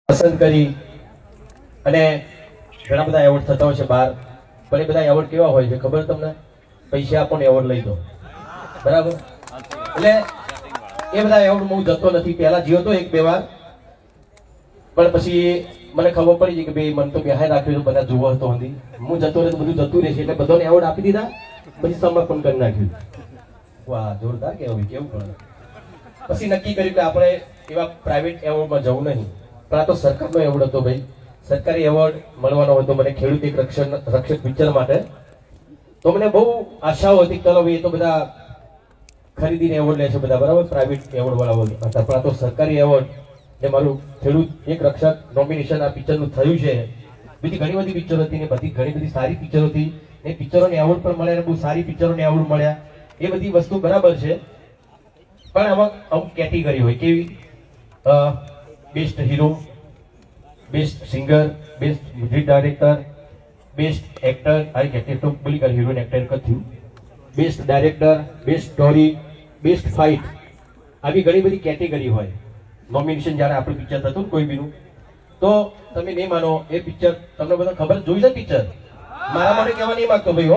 પસંદ કરી અને ઘણા બધા એવોર્ડ થતા હોય છે બહાર, પણ એ બધા એવોર્ડ કેવા હોય છે ખબર તમને? પૈસા આપો ને એવોર્ડ લઈ દો, બરાબર? એટલે એ બધા એવોર્ડ હું જતો નથી. પહેલા જીવો તો એક બે વાર, પણ પછી મને ખબર પડી ગઈ કે ભાઈ મને તો બેહાય રાખ્યું તો બધા જોવો હતો હતી, હું જતો રહે તો બધું જતું રહેશે, એટલે બધાને એવોર્ડ આપી દીધા, પછી સમર્પણ કરી નાખ્યું. વાહ, જોરદાર કેવું પણ. પછી નક્કી કર્યું કે આપણે એવા પ્રાઇવેટ એવોર્ડમાં જવું નહીં, પણ આ તો સરકારનો એવોર્ડ હતો ભાઈ. સરકારી એવોર્ડ મળવાનો હતો મને ખેડૂત એક રક્ષક પિક્ચર માટે. તો મને બહુ આશાઓ હતી, ચલો ભાઈ એ તો બધા ખરીદીને એવોર્ડ લે છે બધા, બરાબર? પ્રાઇવેટ એવોર્ડ વાળા હતા, પણ આ તો સરકારી એવોર્ડ જે મારું ખેડૂત એક રક્ષક નોમિનેશન આ પિક્ચરનું થયું છે. બીજી ઘણી બધી પિક્ચરો હતી ને બધી ઘણી બધી સારી પિક્ચરો હતી, એ પિક્ચરોને એવોર્ડ પણ મળ્યા, બહુ સારી પિક્ચરોને એવોર્ડ મળ્યા. એ બધી વસ્તુ બરાબર છે, પણ આમાં અમુક કેટેગરી હોય કેવી? Best hero, best singer, best music director, best actor, આ એક્ટર બોલી કર હીરોઈન એક્ટર એક જ થયું, best director, best story, best fight, આવી ઘણી બધી કેટેગરી હોય નોમિનેશન જ્યારે આપણું પિક્ચર થતું ને કોઈ બીનું. તો તમે નહીં માનો, એ પિક્ચર તમને બધા ખબર જોઈ છે પિક્ચર? મારા માટે કહેવા નહીં માંગતો ભાઈ હો.